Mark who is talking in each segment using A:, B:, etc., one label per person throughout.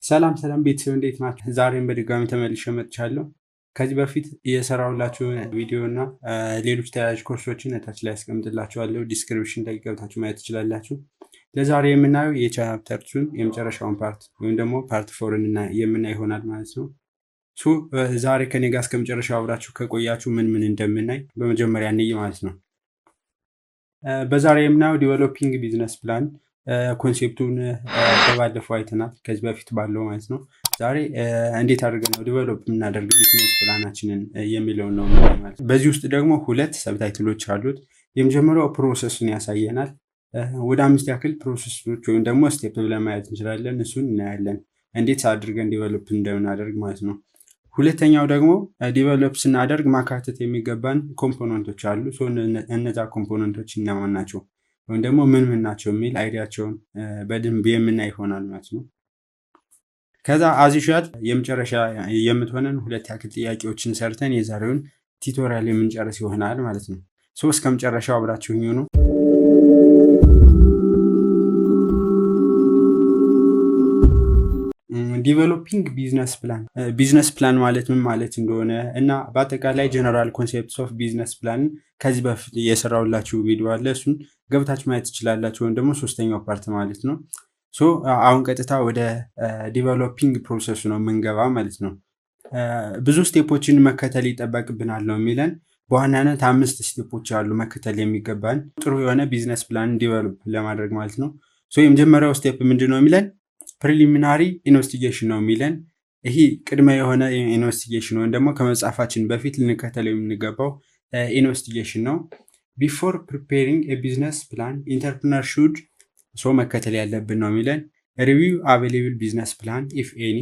A: ሰላም ሰላም ቤተሰብ እንዴት ናችሁ? ዛሬም በድጋሚ ተመልሼ መጥቻለሁ። ከዚህ በፊት የሰራሁላችሁ ቪዲዮ እና ሌሎች ተያያዥ ኮርሶችን እታች ላይ አስቀምጥላችኋለሁ። ዲስክሪፕሽን ላይ ገብታችሁ ማየት ትችላላችሁ። ለዛሬ የምናየው የቻፕተር 2 የመጨረሻውን ፓርት ወይም ደግሞ ፓርት 4 የምናይ ይሆናል ማለት ነው። ዛሬ ከኔ ጋር እስከመጨረሻው አብራችሁ ከቆያችሁ ምን እንደምናይ በመጀመሪያ እንይ ማለት ነው። በዛሬ የምናየው ዲቨሎፒንግ ቢዝነስ ፕላን ኮንሴፕቱን በባለፈው አይተናል፣ ከዚህ በፊት ባለው ማለት ነው። ዛሬ እንዴት አድርገን ነው ዲቨሎፕ የምናደርግ ቢዝነስ ፕላናችንን የሚለውን ነው ማለት ነው። በዚህ ውስጥ ደግሞ ሁለት ሰብታይትሎች አሉት። የመጀመሪያው ፕሮሰስን ያሳየናል። ወደ 5 ያክል ፕሮሰሶች ወይም ደግሞ ስቴፕ ብለን ማየት እንችላለን። እሱን እናያለን እንዴት አድርገን ዲቨሎፕ እንደምናደርግ ማለት ነው። ሁለተኛው ደግሞ ዲቨሎፕ ስናደርግ ማካተት የሚገባን ኮምፖነንቶች አሉ። እነዛ ኮምፖነንቶች እነማን ናቸው ወይም ደግሞ ምን ናቸው የሚል አይዲያቸውን በደንብ የምናይ ይሆናል ማለት ነው። ከዛ አዚሻት የመጨረሻ የምትሆነን 2 ያክል ጥያቄዎችን ሰርተን የዛሬውን ቲዩቶሪያል የምንጨርስ ይሆናል ማለት ነው። እስከ መጨረሻው አብራችሁኝ ሁኑ። ዲቨሎፒንግ ቢዝነስ ፕላን ማለት ምን ማለት እንደሆነ እና በአጠቃላይ ጀነራል ኮንሴፕትስ ኦፍ ቢዝነስ ፕላን ከዚህ በፊት የሰራሁላችሁ ቪዲዮ አለ። እሱን ገብታችሁ ማየት ትችላላችሁ፣ ወይም ደግሞ 3ኛው ፓርት ማለት ነው። አሁን ቀጥታ ወደ ዲቨሎፒንግ ፕሮሰሱ ነው የምንገባ ማለት ነው። ብዙ ስቴፖችን መከተል ይጠበቅብናል ነው የሚለን። በዋናነት 5 ስቴፖች አሉ መከተል የሚገባን ጥሩ የሆነ ቢዝነስ ፕላን ዲቨሎፕ ለማድረግ ማለት ነው። የመጀመሪያው ስቴፕ ምንድን ነው የሚለን? ፕሪሊሚናሪ ኢንቨስቲጌሽን ነው የሚለን። ይሄ ቅድመ የሆነ ኢንቨስቲጌሽን ወይም ደግሞ ከመጻፋችን በፊት ልንከተለው የምንገባው ኢንቨስቲጌሽን ነው። ቢፎር ፕሪፔሪንግ ቢዝነስ ፕላን ኢንተርፕረነር ሹድ መከተል ያለብን ነው የሚለን። ሪቪው አቬሌብል ቢዝነስ ፕላን ኢፍ ኤኒ።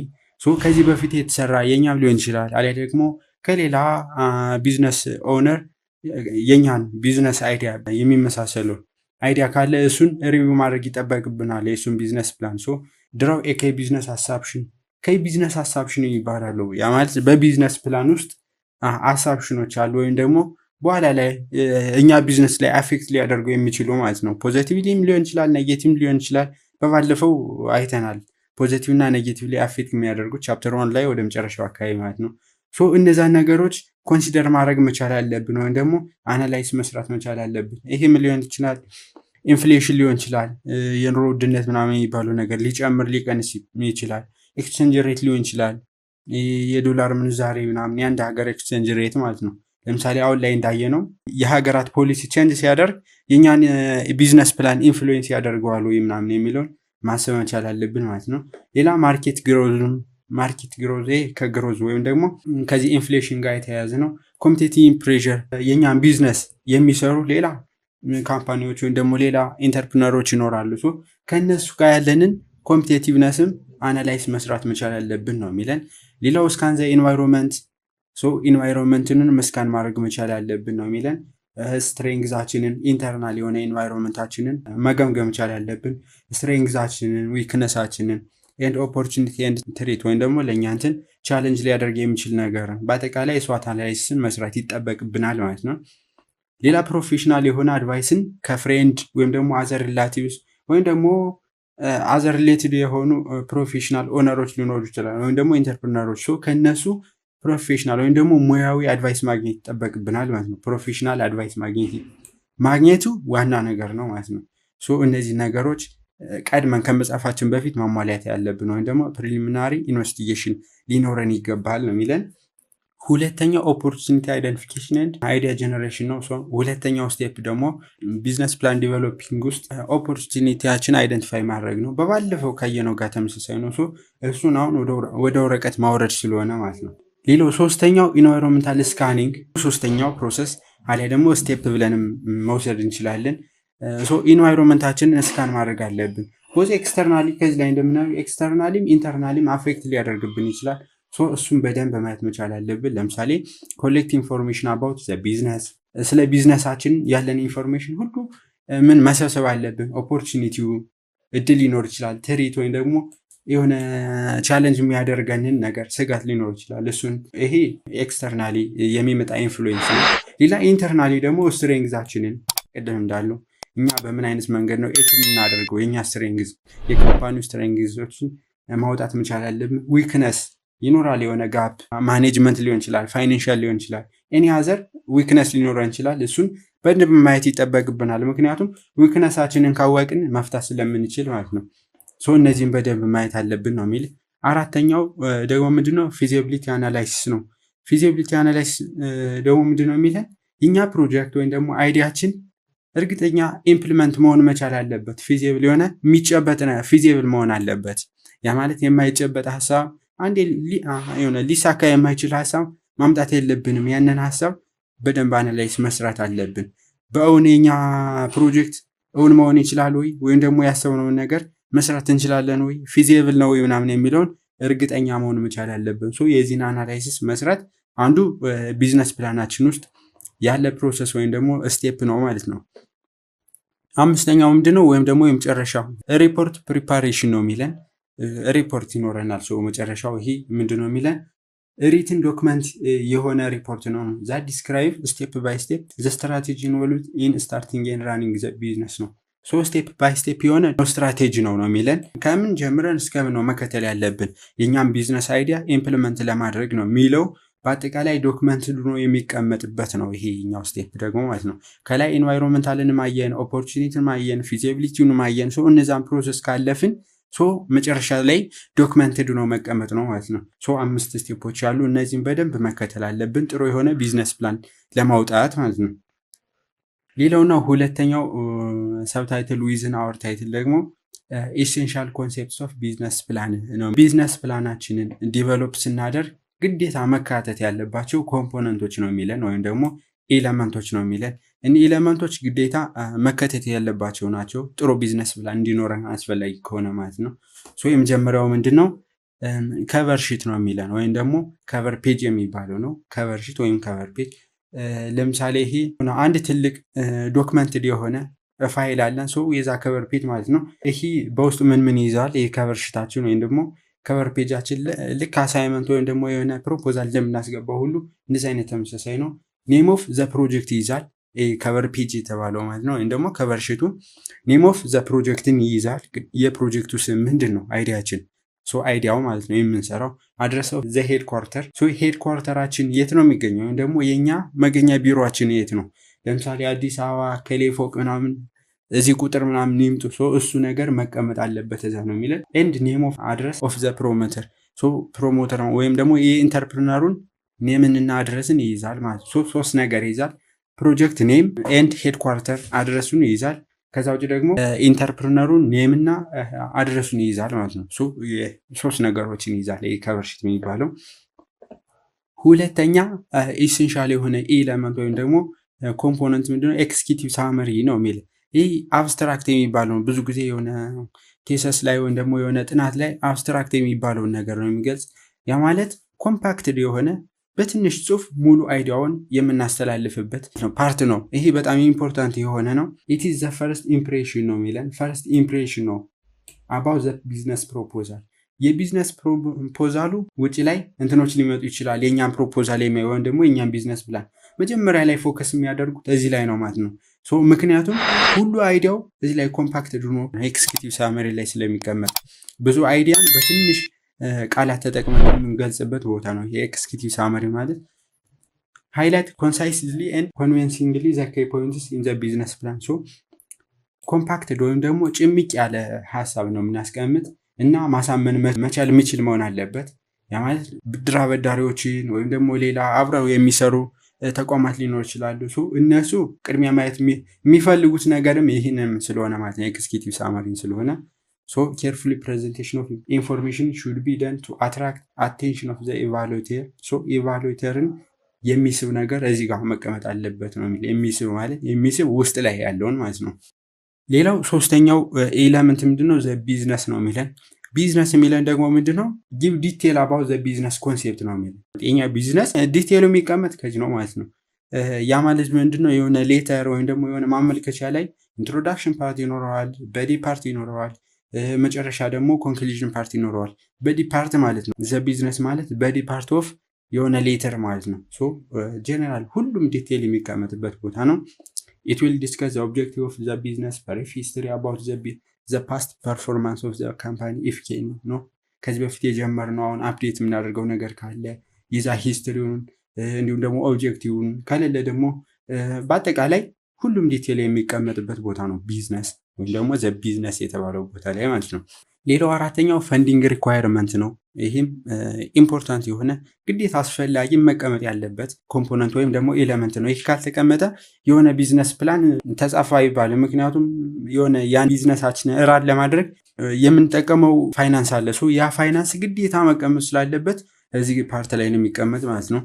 A: ከዚህ በፊት የተሰራ የኛም ሊሆን ይችላል፣ አሊያ ደግሞ ከሌላ ቢዝነስ ኦነር የኛን ቢዝነስ አይዲያ የሚመሳሰለው አይዲያ ካለ እሱን ሪቪው ማድረግ ይጠበቅብናል። የእሱን ቢዝነስ ፕላን ድራው ከይ ቢዝነስ አሳፕሽን ቢዝነስ አሳፕሽን ይባላሉ። ያ ማለት በቢዝነስ ፕላን ውስጥ አሳፕሽኖች አሉ፣ ወይም ደግሞ በኋላ ላይ እኛ ቢዝነስ ላይ አፌክት ሊያደርጉ የሚችሉ ማለት ነው። ፖዚቲቭሊም ሊሆን ይችላል፣ ኔጌቲቭ ሊሆን ይችላል። በባለፈው አይተናል ፖዚቲቭ እና ኔጌቲቭሊ አፌክት የሚያደርጉት ቻፕተር 1 ላይ ወደ መጨረሻው አካባቢ ማለት ነው። እነዛን ነገሮች ኮንሲደር ማድረግ መቻል አለብን፣ ወይም ደግሞ አናላይዝ መስራት መቻል አለብን። ይሄ ምን ሊሆን ይችላል? ኢንፍሌሽን ሊሆን ይችላል፣ የኑሮ ውድነት ምናምን የሚባለው ነገር ሊጨምር ሊቀንስ ይችላል። ኤክስቼንጅ ሬት ሊሆን ይችላል፣ የዶላር ምንዛሬ ምናምን የአንድ ሀገር ኤክስቼንጅ ሬት ማለት ነው። ለምሳሌ አሁን ላይ እንዳየነው የሀገራት ፖሊሲ ቼንጅ ሲያደርግ የኛን ቢዝነስ ፕላን ኢንፍሉዌንስ ያደርገዋል ወይ ምናምን የሚለውን ማሰብ መቻል አለብን ማለት ነው። ሌላ ማርኬት ግሮዝ ከግሮዝ ወይም ደግሞ ከዚህ ኢንፍሌሽን ጋር የተያያዘ ነው። ኮምፒቲቲቭ ፕሬሸር የኛን ቢዝነስ የሚሰሩ ሌላ ካምፓኒዎች ወይም ደግሞ ሌላ ኢንተርፕረነሮች ይኖራሉ። ከእነሱ ጋር ያለንን ኮምፒቲቲቭነስም አናላይዝ መስራት መቻል አለብን ነው የሚለን። ሌላው ስካን ዘ ኢንቫይሮንመንት ኢንቫይሮንመንትንን መስካን ማድረግ መቻል አለብን ነው የሚለን። ስትሬንግዛችንን ኢንተርናል የሆነ ኢንቫይሮንመንታችንን መገምገም መቻል አለብን። ስትሬንግዛችንን፣ ዊክነሳችንን ኤንድ ኦፖርቹኒቲ ኤንድ ትሬት ወይም ደግሞ ለእኛንትን ቻሌንጅ ሊያደርግ የሚችል ነገር በአጠቃላይ ስዋት አናላይሲስን መስራት ይጠበቅብናል ማለት ነው። ሌላ ፕሮፌሽናል የሆነ አድቫይስን ከፍሬንድ ወይም ደግሞ አዘር ሪላቲቭስ ወይም ደግሞ አዘር ሪሌትድ የሆኑ ፕሮፌሽናል ኦነሮች ሊኖሩ ይችላል፣ ወይም ደግሞ ኢንተርፕረነሮች ከነሱ ፕሮፌሽናል ወይም ደግሞ ሙያዊ አድቫይስ ማግኘት ይጠበቅብናል ማለት ነው። ፕሮፌሽናል አድቫይስ ማግኘቱ ዋና ነገር ነው ማለት ነው። እነዚህ ነገሮች ቀድመን ከመጻፋችን በፊት ማሟላት ያለብን ወይም ደግሞ ፕሪሊሚናሪ ኢንቨስቲጌሽን ሊኖረን ይገባል ነው የሚለን። ሁለተኛው ኦፖርቹኒቲ አይደንቲፊኬሽን ኤንድ አይዲያ ጀነሬሽን ነው። ሁለተኛው ስቴፕ ደግሞ ቢዝነስ ፕላን ዲቨሎፒንግ ውስጥ ኦፖርቹኒቲያችን አይደንቲፋይ ማድረግ ነው። በባለፈው ካየነው ጋር ተመሳሳይ ነው። እሱን አሁን ወደ ወረቀት ማውረድ ስለሆነ ማለት ነው። ሌላው ሶስተኛው ኢንቫይሮንመንታል ስካኒንግ፣ ሶስተኛው ፕሮሰስ አሊያ ደግሞ ስቴፕ ብለንም መውሰድ እንችላለን። ኢንቫይሮንመንታችንን ስካን ማድረግ አለብን። ኤክስተርናሊ ከዚህ ላይ እንደምናየው ኤክስተርናሊም ኢንተርናሊም አፌክት ሊያደርግብን ይችላል። እሱም በደንብ ማየት መቻል አለብን። ለምሳሌ ኮሌክት ኢንፎርሜሽን አባውት ቢዝነስ፣ ስለ ቢዝነሳችን ያለን ኢንፎርሜሽን ሁሉ ምን መሰብሰብ አለብን። ኦፖርቹኒቲው እድል ሊኖር ይችላል፣ ትሪት ወይም ደግሞ የሆነ ቻሌንጅ የሚያደርገንን ነገር ስጋት ሊኖር ይችላል። እሱን ይሄ ኤክስተርናሊ የሚመጣ ኢንፍሉዌንስ ነው። ሌላ ኢንተርናሊ ደግሞ ስትሬንግዛችንን ቅድም እንዳለው እኛ በምን አይነት መንገድ ነው ኤት የምናደርገው የኛ ስትሬንግዝ የካምፓኒው ስትሬንግዞችን ማውጣት መቻል አለብን። ዊክነስ ይኖራል፣ የሆነ ጋፕ ማኔጅመንት ሊሆን ይችላል፣ ፋይናንሻል ሊሆን ይችላል፣ ኤኒ አዘር ዊክነስ ሊኖረን ይችላል። እሱን በደንብ ማየት ይጠበቅብናል። ምክንያቱም ዊክነሳችንን ካወቅን መፍታት ስለምንችል ማለት ነው። እነዚህን በደንብ ማየት አለብን ነው የሚል። አራተኛው ደግሞ ምንድነው? ፊዚቢሊቲ አናላይሲስ ነው። ፊዚቢሊቲ አናላይሲስ ደግሞ ምንድነው የሚለን? የኛ ፕሮጀክት ወይም ደግሞ አይዲያችን እርግጠኛ ኢምፕሊመንት መሆን መቻል አለበት። ፊዚብል የሆነ የሚጨበጥ ፊዚብል መሆን አለበት። ያ ማለት የማይጨበጥ ሀሳብ አንዴ የሆነ ሊሳካ የማይችል ሀሳብ ማምጣት የለብንም። ያንን ሀሳብ በደንብ አናላይስ መስራት አለብን። በእውን የኛ ፕሮጀክት እውን መሆን ይችላል ወይ ወይም ደግሞ ያሰብነውን ነገር መስራት እንችላለን ወይ ፊዚብል ነው ወይ ምናምን የሚለውን እርግጠኛ መሆን መቻል አለብን። የዚህን አናላይሲስ መስራት አንዱ ቢዝነስ ፕላናችን ውስጥ ያለ ፕሮሰስ ወይም ደግሞ ስቴፕ ነው ማለት ነው። አምስተኛው ምንድነው? ወይም ደግሞ የመጨረሻው ሪፖርት ፕሪፓሬሽን ነው የሚለን። ሪፖርት ይኖረናል። መጨረሻው ይሄ ምንድነው የሚለን? ሪትን ዶክመንት የሆነ ሪፖርት ነው። ዛት ዲስክራይብ ስቴፕ ባይ ስቴፕ ዘ ስትራቴጂ ኢንቮልቭድ ኢን ስታርቲንግ ኤንድ ራኒንግ ዘ ቢዝነስ ነው። ስቴፕ ባይ ስቴፕ የሆነ ስትራቴጂ ነው የሚለን። ከምን ጀምረን እስከምን ነው መከተል ያለብን የኛም ቢዝነስ አይዲያ ኢምፕሊመንት ለማድረግ ነው የሚለው በአጠቃላይ ዶክመንት ሆኖ የሚቀመጥበት ነው። ይሄኛው ስቴፕ ደግሞ ማለት ነው። ከላይ ኢንቫይሮንመንታልን ማየን፣ ኦፖርቹኒቲን ማየን፣ ፊዚቢሊቲውን ማየን፣ እነዛን ፕሮሰስ ካለፍን መጨረሻ ላይ ዶክመንትድ ሆኖ መቀመጥ ነው ማለት ነው። 5 ስቴፖች አሉ። እነዚህም በደንብ መከተል አለብን ጥሩ የሆነ ቢዝነስ ፕላን ለማውጣት ማለት ነው። ሌላውና ሁለተኛው ሰብታይትል ዊዝን አወር ታይትል ደግሞ ኤሴንሻል ኮንሴፕትስ ኦፍ ቢዝነስ ፕላን ነው። ቢዝነስ ፕላናችንን ዲቨሎፕ ስናደርግ ግዴታ መካተት ያለባቸው ኮምፖነንቶች ነው የሚለን ወይም ደግሞ ኤለመንቶች ነው የሚለን። እኒህ ኤለመንቶች ግዴታ መከተት ያለባቸው ናቸው ጥሩ ቢዝነስ ፕላን እንዲኖረን አስፈላጊ ከሆነ ማለት ነው። የመጀመሪያው ምንድነው? ከቨር ሺት ነው የሚለን ወይም ደግሞ ከቨር ፔጅ የሚባለው ነው። ከቨር ሺት ወይም ከቨር ፔጅ ለምሳሌ ይሄ አንድ ትልቅ ዶክመንትድ የሆነ ፋይል አለን። የዛ ከቨር ፔጅ ማለት ነው። ይሄ በውስጡ ምን ይይዛል? ይሄ ከቨር ሺታችን ወይም ደግሞ ከቨር ፔጃችን ልክ አሳይመንት ወይም ደግሞ የሆነ ፕሮፖዛል እንደምናስገባው ሁሉ እንደዚህ አይነት ተመሳሳይ ነው። ኔም ኦፍ ዘ ፕሮጀክት ይይዛል ከቨር ፔጅ የተባለው ማለት ነው። ወይም ደግሞ ከቨር ሺቱ ኔም ኦፍ ዘ ፕሮጀክትን ይይዛል። የፕሮጀክቱ ስም ምንድን ነው? አይዲያችን አይዲያው ማለት ነው የምንሰራው። አድረስ ኦፍ ዘ ሄድ ኳርተር ሄድ ኳርተራችን የት ነው የሚገኘው? ወይም ደግሞ የኛ መገኛ ቢሮችን የት ነው? ለምሳሌ አዲስ አበባ ከሌ ፎቅ ምናምን እዚህ ቁጥር ምናምን ይምጡ። እሱ ነገር መቀመጥ አለበት እዛ ነው የሚለን። ኤንድ ኔም ኦፍ አድረስ ኦፍ ዘ ፕሮሞተር ፕሮሞተር ወይም ደግሞ የኢንተርፕርነሩን ኔምንና አድረስን ይይዛል ማለት ነው። 3 ነገር ይይዛል። ፕሮጀክት ኔም ኤንድ ሄድ ኳርተር አድረሱን ይይዛል። ከዛ ውጭ ደግሞ ኢንተርፕርነሩን ኔምና አድረሱን ይይዛል ማለት ነው። 3 ነገሮችን ይይዛል ከቨር ሺት የሚባለው። ሁለተኛ ኢሴንሻል የሆነ ኤለመንት ወይም ደግሞ ኮምፖነንት ምንድነው? ኤክስኪዩቲቭ ሳመሪ ነው የሚል። ይህ አብስትራክት የሚባለው ብዙ ጊዜ የሆነ ቴሰስ ላይ ወይም ደግሞ የሆነ ጥናት ላይ አብስትራክት የሚባለውን ነገር ነው የሚገልጽ። ያ ማለት ኮምፓክትድ የሆነ በትንሽ ጽሁፍ ሙሉ አይዲያውን የምናስተላልፍበት ፓርት ነው። ይሄ በጣም ኢምፖርታንት የሆነ ነው። ኢት ኢዝ ዘ ፈርስት ኢምፕሬሽን ነው የሚለን። ፈርስት ኢምፕሬሽን ነው አባውት ዘ ቢዝነስ ፕሮፖዛል። የቢዝነስ ፕሮፖዛሉ ውጭ ላይ እንትኖች ሊመጡ ይችላል። የኛን ፕሮፖዛል ወይም ደግሞ የኛን ቢዝነስ ፕላን መጀመሪያ ላይ ፎከስ የሚያደርጉት እዚህ ላይ ነው ማለት ነው። ምክንያቱም ሁሉ አይዲያው እዚህ ላይ ኮምፓክትድ ሆኖ ኤክስኪዩቲቭ ሳመሪ ላይ ስለሚቀመጥ ብዙ አይዲያን በትንሽ ቃላት ተጠቅመን የምንገልጽበት ቦታ ነው የኤክስኪዩቲቭ ሳመሪ ማለት። ሃይላይት ኮንሳይስሊ ኤንድ ኮንቪንሲንግሊ ዘ ኪ ፖይንትስ ኢን ዘ ቢዝነስ ፕላን። ኮምፓክትድ ወይም ደግሞ ጭምቅ ያለ ሀሳብ ነው የምናስቀምጥ እና ማሳመን መቻል የሚችል መሆን አለበት። ያ ማለት ብድር አበዳሪዎችን ወይም ደግሞ ሌላ አብረው የሚሰሩ ተቋማት ሊኖር ይችላሉ። እነሱ ቅድሚያ ማየት የሚፈልጉት ነገርም ይህንም ስለሆነ ማለት ነው ኤክስኪዩቲቭ ሳመሪን ስለሆነ carefully presentation of information should be done to attract attention of the evaluator. evaluatorን የሚስብ ነገር እዚህ ጋር መቀመጥ አለበት ነው የሚል። የሚስብ ማለት የሚስብ ውስጥ ላይ ያለውን ማለት ነው። ሌላው ሶስተኛው ኤለመንት ምንድነው? ዘ ቢዝነስ ነው የሚለን። ቢዝነስ የሚለን ደግሞ ምንድነው? ጊቭ ዲቴል አባውት ዘ ቢዝነስ ኮንሴፕት ነው የሚለን። የኛ ቢዝነስ ዲቴሉ የሚቀመጥ ከዚህ ነው ማለት ነው። ያ ማለት ምንድነው? የሆነ ሌተር ወይም ደግሞ የሆነ ማመልከቻ ላይ ኢንትሮዳክሽን ፓርት ይኖረዋል፣ በዲ ፓርት ይኖረዋል፣ መጨረሻ ደግሞ ኮንክሉዥን ፓርት ይኖረዋል። በዲ ፓርት ማለት ነው ዘ ቢዝነስ ማለት በዲ ፓርት ኦፍ የሆነ ሌተር ማለት ነው። ጀነራል ሁሉም ዲቴል የሚቀመጥበት ቦታ ነው። it will discuss the objective of the business, brief history about the past performance of the company if can ነው። ከዚህ በፊት የጀመርነው አሁን አፕዴት የምናደርገው ነገር ካለ የዛ ሂስትሪውን እንዲሁም ደግሞ ኦብጀክቲቭን ከሌለ ደግሞ በአጠቃላይ ሁሉም ዲቴል የሚቀመጥበት ቦታ ነው ቢዝነስ ወይም ደግሞ ዘ ቢዝነስ የተባለው ቦታ ላይ ማለት ነው። ሌላው አራተኛው ፈንዲንግ ሪኳየርመንት ነው። ይህም ኢምፖርታንት የሆነ ግዴታ አስፈላጊ መቀመጥ ያለበት ኮምፖነንት ወይም ደግሞ ኤሌመንት ነው። ይህ ካልተቀመጠ የሆነ ቢዝነስ ፕላን ተጻፈ አይባልም። ምክንያቱም የሆነ ያን ቢዝነሳችን ራን ለማድረግ የምንጠቀመው ፋይናንስ አለ። ያ ፋይናንስ ግዴታ መቀመጥ ስላለበት እዚህ ፓርት ላይ ነው የሚቀመጥ ማለት ነው።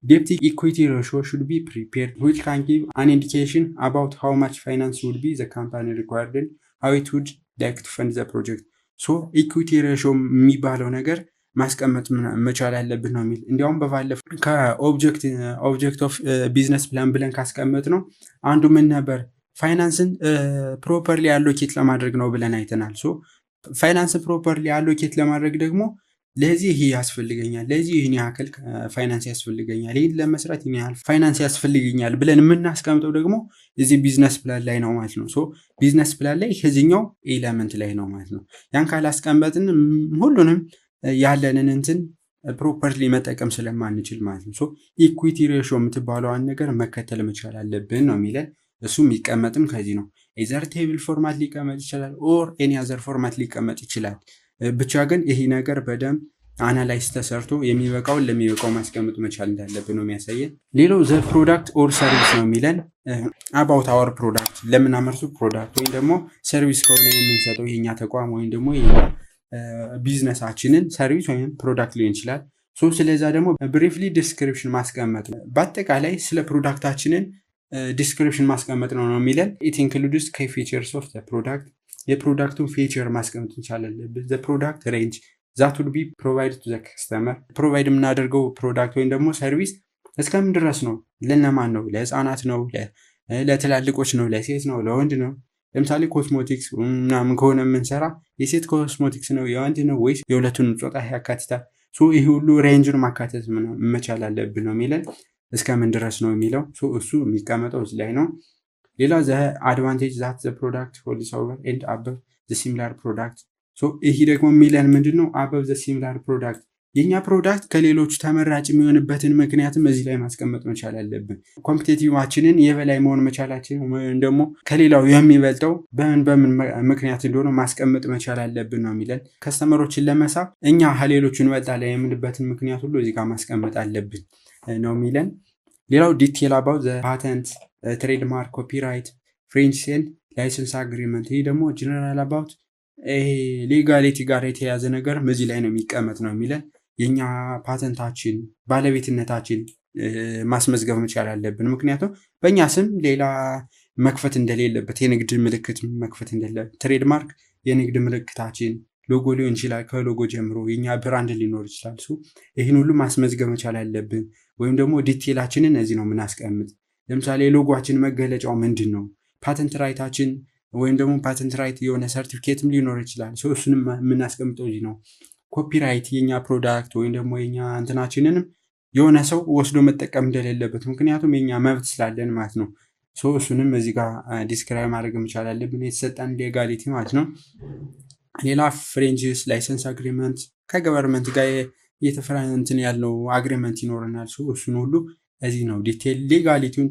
A: Debt equity ratio should be prepared, which can give an indication about how much finance would be the company required and how it would like to fund the project. ኢኩዊቲ ሬሽዮ የሚባለው ነገር ማስቀመጥ መቻል ያለብን ነው የሚል እንዲያውም በባለፈው ከኦብጀክት ኦፍ ቢዝነስ ፕላን ብለን ካስቀመጥ ነው አንዱ ምን ነበር ፋይናንስን ፕሮፐርሊ አሎኬት ለማድረግ ነው ብለን አይተናል። ፋይናንስን ፕሮፐርሊ አሎኬት ለማድረግ ደግሞ ለዚህ ይሄ ያስፈልገኛል፣ ለዚህ ይህን ያህል ፋይናንስ ያስፈልገኛል፣ ይህን ለመስራት ይህን ያህል ፋይናንስ ያስፈልገኛል ብለን የምናስቀምጠው ደግሞ እዚህ ቢዝነስ ፕላን ላይ ነው ማለት ነው። ቢዝነስ ፕላን ላይ ከዚህኛው ኤለመንት ላይ ነው ማለት ነው። ያን ካላስቀመጥን ሁሉንም ያለንን እንትን ፕሮፐርሊ መጠቀም ስለማንችል ማለት ነው። ኢኩዊቲ ሬሽዮ የምትባለዋን ነገር መከተል መቻል አለብን ነው የሚለን። እሱ የሚቀመጥም ከዚህ ነው። ኤዘር ቴብል ፎርማት ሊቀመጥ ይችላል ኦር ኤኒ አዘር ፎርማት ሊቀመጥ ይችላል። ብቻ ግን ይሄ ነገር በደንብ አናላይዝ ተሰርቶ የሚበቃውን ለሚበቃው ማስቀመጥ መቻል እንዳለብን ነው የሚያሳየን። ሌላው ዘ ፕሮዳክት ኦር ሰርቪስ ነው የሚለን አባውት አወር ፕሮዳክት ለምናመርቱ ፕሮዳክት ወይም ደግሞ ሰርቪስ ከሆነ የምንሰጠው የኛ ተቋም ወይም ደግሞ ቢዝነሳችንን ሰርቪስ ወይም ፕሮዳክት ሊሆን ይችላል። ስለዛ ደግሞ ብሪፍሊ ዲስክሪፕሽን ማስቀመጥ ነው። በአጠቃላይ ስለ ፕሮዳክታችንን ዲስክሪፕሽን ማስቀመጥ ነው የሚለን። ኢት ኢንክሉድስ ኪ ፊቸርስ ኦፍ ዘ ፕሮዳክት የፕሮዳክቱን ፊቸር ማስቀመጥ እንችላለን። ዘ ፕሮዳክት ሬንጅ ዛት ውድ ቢ ፕሮቫይድ ቱ ዘ ከስተመር ፕሮቫይድ የምናደርገው ፕሮዳክት ወይም ደግሞ ሰርቪስ እስከምን ድረስ ነው? ለነማን ነው? ለህፃናት ነው? ለትላልቆች ነው? ለሴት ነው? ለወንድ ነው? ለምሳሌ ኮስሞቲክስ ምናምን ከሆነ የምንሰራ የሴት ኮስሞቲክስ ነው የወንድ ነው ወይስ የሁለቱንም ጾታ ያካትታል? ይህ ሁሉ ሬንጅን ማካተት መቻል አለብን ነው የሚለን። እስከምን ድረስ ነው የሚለው እሱ የሚቀመጠው እዚህ ላይ ነው። ሌላ ዘ አድቫንቴጅ ዛት ዘ ፕሮዳክት ሆልድስ ኦቨር ኤንድ አበቭ ዘ ሲሚላር ፕሮዳክት። ይህ ደግሞ የሚለን ምንድን ነው? አበቭ ዘ ሲሚላር ፕሮዳክት የኛ ፕሮዳክት ከሌሎቹ ተመራጭ የሚሆንበትን ምክንያትም እዚህ ላይ ማስቀመጥ መቻል አለብን። ኮምፒቴቲቫችንን የበላይ መሆን መቻላችን ወይም ደግሞ ከሌላው የሚበልጠው በምን ምክንያት እንደሆነ ማስቀመጥ መቻል አለብን ነው የሚለን። ከስተመሮችን ለመሳብ እኛ ከሌሎቹ እንበልጣለን የምንበትን ምክንያት ሁሉ እዚህ ጋር ማስቀመጥ አለብን ነው የሚለን። ሌላው ዲቴል አባውት ዘ ፓተንት ትሬድማርክ ኮፒራይት ፍሬንች ኤንድ ላይሰንስ አግሪመንት። ይህ ደግሞ ጀነራል አባውት ሌጋሊቲ ጋር የተያዘ ነገር እዚህ ላይ ነው የሚቀመጥ ነው የሚለን። የኛ ፓተንታችን ባለቤትነታችን ማስመዝገብ መቻል አለብን። ምክንያቱም በእኛ ስም ሌላ መክፈት እንደሌለበት የንግድ ምልክት መክፈት እንደሌለበት ትሬድማርክ የንግድ ምልክታችን ሎጎ ሊሆን ይችላል። ከሎጎ ጀምሮ የኛ ብራንድ ሊኖር ይችላል። ይህን ሁሉ ማስመዝገብ መቻል አለብን። ወይም ደግሞ ዲቴላችንን እዚህ ነው የምናስቀምጥ። ለምሳሌ ሎጓችን መገለጫው ምንድን ነው? ፓተንት ራይታችን ወይም ደግሞ ፓተንት ራይት የሆነ ሰርቲፊኬትም ሊኖር ይችላል። እሱንም የምናስቀምጠው እዚህ ነው። ኮፒራይት የኛ ፕሮዳክት ወይም ደግሞ የኛ እንትናችንንም የሆነ ሰው ወስዶ መጠቀም እንደሌለበት ምክንያቱም የኛ መብት ስላለን ማለት ነው። እሱንም እዚህ ጋር ዲስክራይብ ማድረግ መቻል አለብን፣ የተሰጠን ሌጋሊቲ ማለት ነው። ሌላ ፍሬንችስ ላይሰንስ አግሪመንት ከገቨርንመንት ጋር የተፈራ እንትን ያለው አግሪመንት ይኖረናል። እሱን ሁሉ እዚህ ነው ዲቴል ሌጋሊቲውን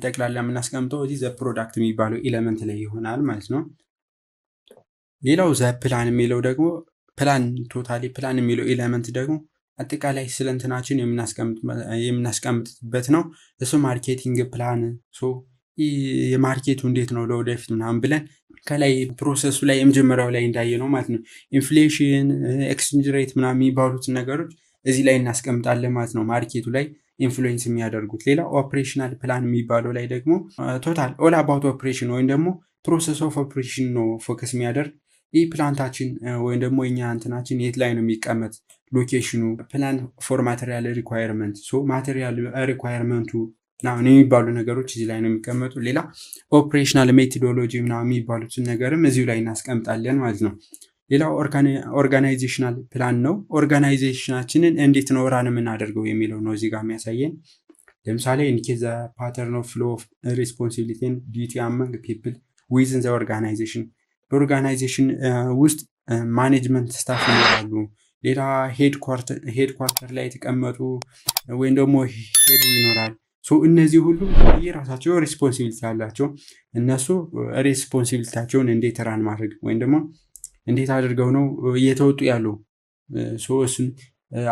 A: ጠቅላላ የምናስቀምጠው እዚህ ዘ ፕሮዳክት የሚባለው ኤለመንት ላይ ይሆናል ማለት ነው። ሌላው ዘ ፕላን የሚለው ደግሞ ቶታሊ ፕላን የሚለው ኤለመንት ደግሞ አጠቃላይ ስለ እንትናችን የምናስቀምጥበት ነው። እሱ ማርኬቲንግ ፕላን የማርኬቱ እንዴት ነው ለወደፊት ምናምን ብለን ከላይ ፕሮሰሱ ላይ የመጀመሪያው ላይ እንዳየ ነው ማለት ነው። ኢንፍሌሽን ኤክስቼንጅ ሬት ምናምን የሚባሉትን ነገሮች እዚህ ላይ እናስቀምጣለን ማለት ነው፣ ማርኬቱ ላይ ኢንፍሉዌንስ የሚያደርጉት። ሌላ ኦፕሬሽናል ፕላን የሚባለው ላይ ደግሞ ቶታል ኦል አባውት ኦፕሬሽን ወይም ደግሞ ፕሮሰስ ኦፍ ኦፕሬሽን ነው ፎከስ የሚያደርግ። ይህ ፕላንታችን ወይም ደግሞ የኛ እንትናችን የት ላይ ነው የሚቀመጥ፣ ሎኬሽኑ፣ ፕላን ፎር ማቴሪያል ሪኳየርመንት ማቴሪያል ሪኳየርመንቱ ምናምን የሚባሉ ነገሮች እዚህ ላይ ነው የሚቀመጡ። ሌላ ኦፕሬሽናል ሜቶዶሎጂ ምናምን የሚባሉትን ነገርም እዚሁ ላይ እናስቀምጣለን ማለት ነው። ሌላው ኦርጋናይዜሽናል ፕላን ነው። ኦርጋናይዜሽናችንን እንዴት ነው ራን የምናደርገው የሚለው ነው እዚህ ጋር የሚያሳየን። ለምሳሌ ኢንኬዝ ዘ ፓተርን ኦፍ ፍሎ ኦፍ ሪስፖንሲቢሊቲ ኤንድ ዲዩቲ አመንግ ፒፕል ዊዝን ዘ ኦርጋናይዜሽን፣ በኦርጋናይዜሽን ውስጥ ማኔጅመንት ስታፍ ይኖራሉ። ሌላ ሄድ ኳርተር ላይ የተቀመጡ ወይም ደግሞ ሄዱ ይኖራል። እነዚህ ሁሉ የራሳቸው ሪስፖንሲቢሊቲ አላቸው። እነሱ ሪስፖንሲቢሊቲያቸውን እንዴት ራን ማድረግ ወይም ደግሞ እንዴት አድርገው ነው እየተወጡ ያሉ እሱን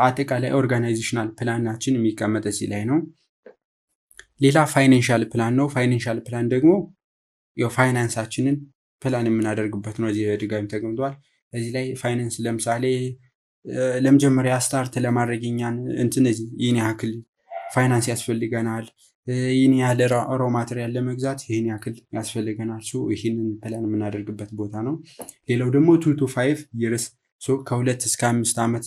A: አጠቃላይ ኦርጋናይዜሽናል ፕላናችን የሚቀመጥ እዚህ ላይ ነው። ሌላ ፋይናንሻል ፕላን ነው። ፋይናንሻል ፕላን ደግሞ የፋይናንሳችንን ፕላን የምናደርግበት ነው። እዚህ ድጋሚ ተቀምጧል። እዚህ ላይ ፋይናንስ ለምሳሌ ለመጀመሪያ ስታርት ለማድረግ እኛን ይህን ያክል ፋይናንስ ያስፈልገናል፣ ይህን ያህል ሮ ማቴሪያል ለመግዛት ይህን ያክል ያስፈልገናል። ይህንን ፕላን የምናደርግበት ቦታ ነው። ሌላው ደግሞ 2 to 5 years ከ2 እስከ 5 ዓመት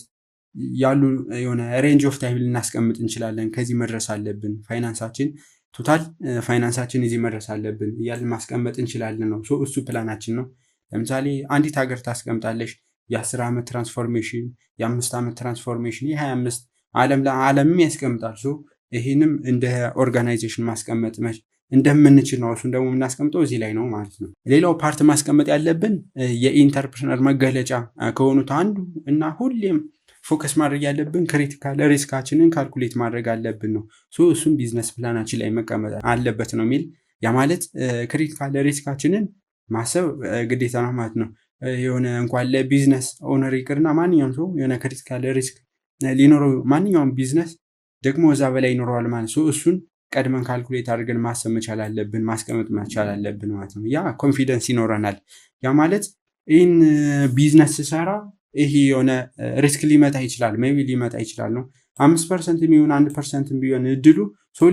A: ያሉ የሆነ ሬንጅ ኦፍ ታይም ልናስቀምጥ እንችላለን። ከዚህ መድረስ አለብን፣ ፋይናንሳችን ቶታል ፋይናንሳችን እዚህ መድረስ አለብን እያልን ማስቀመጥ እንችላለን ነው። እሱ ፕላናችን ነው። ለምሳሌ አንዲት ሀገር ታስቀምጣለች የ10 ዓመት ትራንስፎርሜሽን፣ የ5 ዓመት ትራንስፎርሜሽን፣ የ25 ዓለምም ያስቀምጣል። ይህንም እንደ ኦርጋናይዜሽን ማስቀመጥ እንደምንችል ነው። እሱን ደግሞ የምናስቀምጠው እዚህ ላይ ነው ማለት ነው። ሌላው ፓርት ማስቀመጥ ያለብን የኢንተርፕረነር መገለጫ ከሆኑት አንዱ እና ሁሌም ፎከስ ማድረግ ያለብን ክሪቲካል ሪስካችንን ካልኩሌት ማድረግ አለብን ነው። እሱም ቢዝነስ ፕላናችን ላይ መቀመጥ አለበት ነው የሚል ያ ማለት ክሪቲካል ሪስካችንን ማሰብ ግዴታ ነው ማለት ነው። የሆነ እንኳን ለቢዝነስ ኦነር ይቅርና ማንኛውም ሰው የሆነ ክሪቲካል ሪስክ ሊኖረው ማንኛውም ቢዝነስ ደግሞ እዛ በላይ ይኖረዋል ማለት ነው። እሱን ቀድመን ካልኩሌት አድርገን ማሰብ መቻል አለብን፣ ማስቀመጥ መቻል አለብን ማለት ነው። ያ ኮንፊደንስ ይኖረናል። ያ ማለት ይህን ቢዝነስ ስሰራ ይሄ የሆነ ሪስክ ሊመጣ ይችላል፣ ሜቢ ሊመጣ ይችላል ነው 5% የሚሆን 1% ቢሆን እድሉ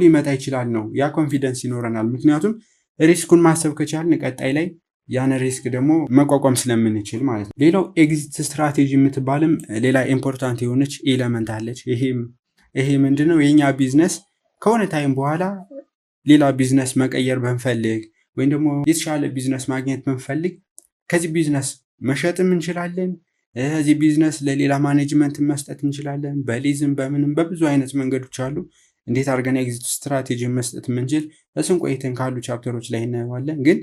A: ሊመጣ ይችላል ነው። ያ ኮንፊደንስ ይኖረናል። ምክንያቱም ሪስኩን ማሰብ ከቻልን ቀጣይ ላይ ያን ሪስክ ደግሞ መቋቋም ስለምንችል ማለት ነው። ሌላው ኤግዚት ስትራቴጂ የምትባልም ሌላ ኢምፖርታንት የሆነች ኤለመንት አለች። ይሄ ምንድነው? የኛ ቢዝነስ ከሆነ ታይም በኋላ ሌላ ቢዝነስ መቀየር ብንፈልግ ወይም ደግሞ የተሻለ ቢዝነስ ማግኘት ብንፈልግ ከዚህ ቢዝነስ መሸጥም እንችላለን። እዚህ ቢዝነስ ለሌላ ማኔጅመንት መስጠት እንችላለን። በሊዝም በምንም በብዙ አይነት መንገዶች አሉ። እንዴት አድርገን ኤግዚት ስትራቴጂ መስጠት የምንችል እሱን ቆይተን ካሉ ቻፕተሮች ላይ እናየዋለን። ግን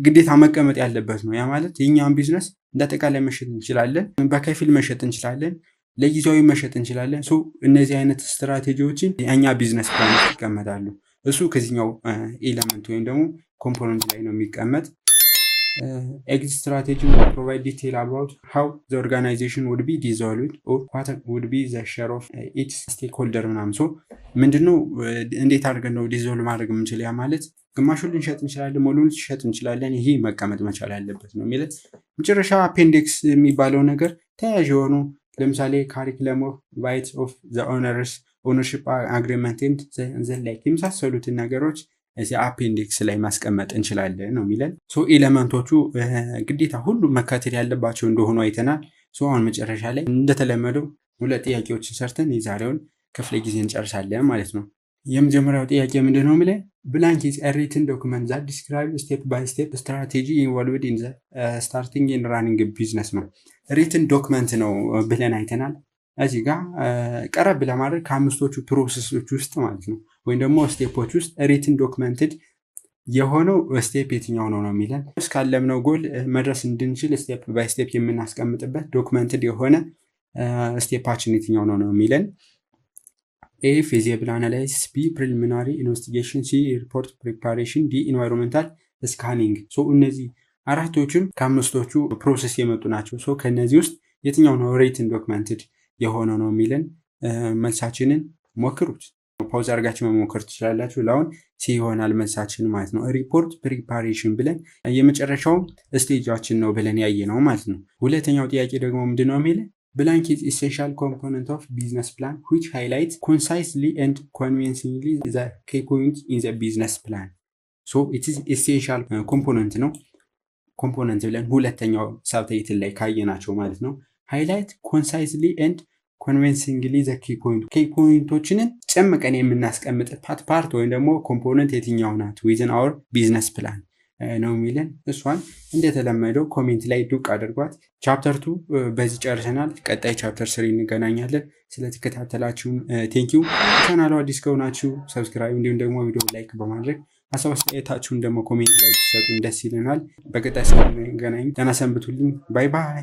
A: ግዴታ መቀመጥ ያለበት ነው። ያ ማለት የኛውን ቢዝነስ እንዳጠቃላይ መሸጥ እንችላለን፣ በከፊል መሸጥ እንችላለን፣ ለጊዜያዊ መሸጥ እንችላለን። እነዚህ አይነት ስትራቴጂዎችን የኛ ቢዝነስ ፕላን ይቀመጣሉ። እሱ ከዚህኛው ኤለመንት ወይም ደግሞ ኮምፖነንት ላይ ነው የሚቀመጥ። ኤግዚት ስትራቴጂ ፕሮቫይድ ዲቴል አባውት ሃው ዘ ኦርጋናይዜሽን ውድ ቢ ዲዞልቭድ ኦር ዋት ውድ ቢ ዘ ሼር ኦፍ ኢች ስቴክሆልደር ምናምን። ምንድነው እንዴት አድርገን ነው ዲዞልቭ ማድረግ የምንችል? ያ ማለት ግማሹን ልንሸጥ እንችላለን፣ ሙሉን ልንሸጥ እንችላለን። ይሄ መቀመጥ መቻል ያለበት ነው የሚለት። መጨረሻ አፔንዲክስ የሚባለው ነገር ተያያዥ የሆኑ ለምሳሌ ካሪክለም ኦፍ ራይትስ ኦፍ ዘ ኦነርሺፕ አግሪመንት ዘ ላይክ የመሳሰሉትን ነገሮች እዚህ አፔንዲክስ ላይ ማስቀመጥ እንችላለን ነው የሚለን። ኤሌመንቶቹ ግዴታ ሁሉም መካተት ያለባቸው እንደሆኑ አይተናል። አሁን መጨረሻ ላይ እንደተለመደው 2 ጥያቄዎችን ሰርተን የዛሬውን ክፍለ ጊዜ እንጨርሳለን ማለት ነው። የመጀመሪያው ጥያቄ ምንድነው የሚለን? ብላንክ ኢዝ ኤ ሪትን ዶክመንት ዛት ዲስክራይብ ስቴፕ ባይ ስቴፕ ስትራቴጂ ኢንቮልቭድ ኢን ዘ ስታርቲንግ ኤንድ ራኒንግ ቢዝነስ ነው። ሪትን ዶክመንት ነው ብለን አይተናል። እዚህ ጋር ቀረብ ለማድረግ ከአምስቶቹ ፕሮሰሶች ውስጥ ማለት ነው ወይም ደግሞ ስቴፖች ውስጥ ሪትን ዶክመንትድ የሆነው ስቴፕ የትኛው ነው የሚለን። እስካለምነው ጎል መድረስ እንድንችል ስቴፕ ባይ ስቴፕ የምናስቀምጥበት ዶክመንትድ የሆነ ስቴፓችን የትኛው ነው የሚለን። ኤ ፊዚብል አናላይሲስ፣ ቢ ፕሪሊሚናሪ ኢንቨስቲጌሽን፣ ሲ ሪፖርት ፕሪፓሬሽን፣ ዲ ኢንቫይሮንመንታል ስካኒንግ። እነዚህ አራቶቹም ከአምስቶቹ ፕሮሰስ የመጡ ናቸው። ከነዚህ ውስጥ የትኛው ነው ሪትን ዶክመንትድ የሆነ ነው የሚለን? መልሳችንን ሞክሩት። ፓውዝ አድርጋችሁ መሞከር ትችላላችሁ። ለአሁን ሲ ይሆናል መልሳችን ማለት ነው። ሪፖርት ፕሪፓሬሽን ብለን የመጨረሻው ስቴጃችን ነው ብለን ያየ ነው ማለት ነው። ሁለተኛው ጥያቄ ደግሞ ምንድነው የሚለን? ብላንክ ኢዝ ኢሴንሻል ኮምፖነንት ኦፍ ቢዝነስ ፕላን which highlights concisely and convincingly the key points in the business plan. it is essential component ነው። ኮምፖነንት ብለን ሁለተኛው ሳብታይትል ላይ ካየናቸው ማለት ነው። ሃይላይት ኮንሳይስሊ ኤንድ ኮንቪንሲንግሊ ዘ ኪ ፖይንቶችንን ጨምቀን የምናስቀምጥባት ፓርት ወይም ደግሞ ኮምፖነንት የትኛው ናት ዊዝን አወር ቢዝነስ ፕላን ነው የሚለን። እሷን እንደተለመደው ኮሜንት ላይ ዱቅ አድርጓት። ቻፕተር 2 በዚህ ጨርሰናል። ቀጣይ ቻፕተር 3 እንገናኛለን። ስለተከታተላችሁን ቴንኪው። ቻናሉ አዲስ ከሆናችሁ ሰብስክራይብ እንዲሁም ደግሞ ቪዲዮ ላይክ በማድረግ ሀሳብ አስተያየታችሁን ደግሞ ኮሜንት ላይ ብትሰጡን ደስ ይለናል። በቀጣይ እስከምንገናኝ ደህና ሰንብቱልኝ። ባይ ባይ።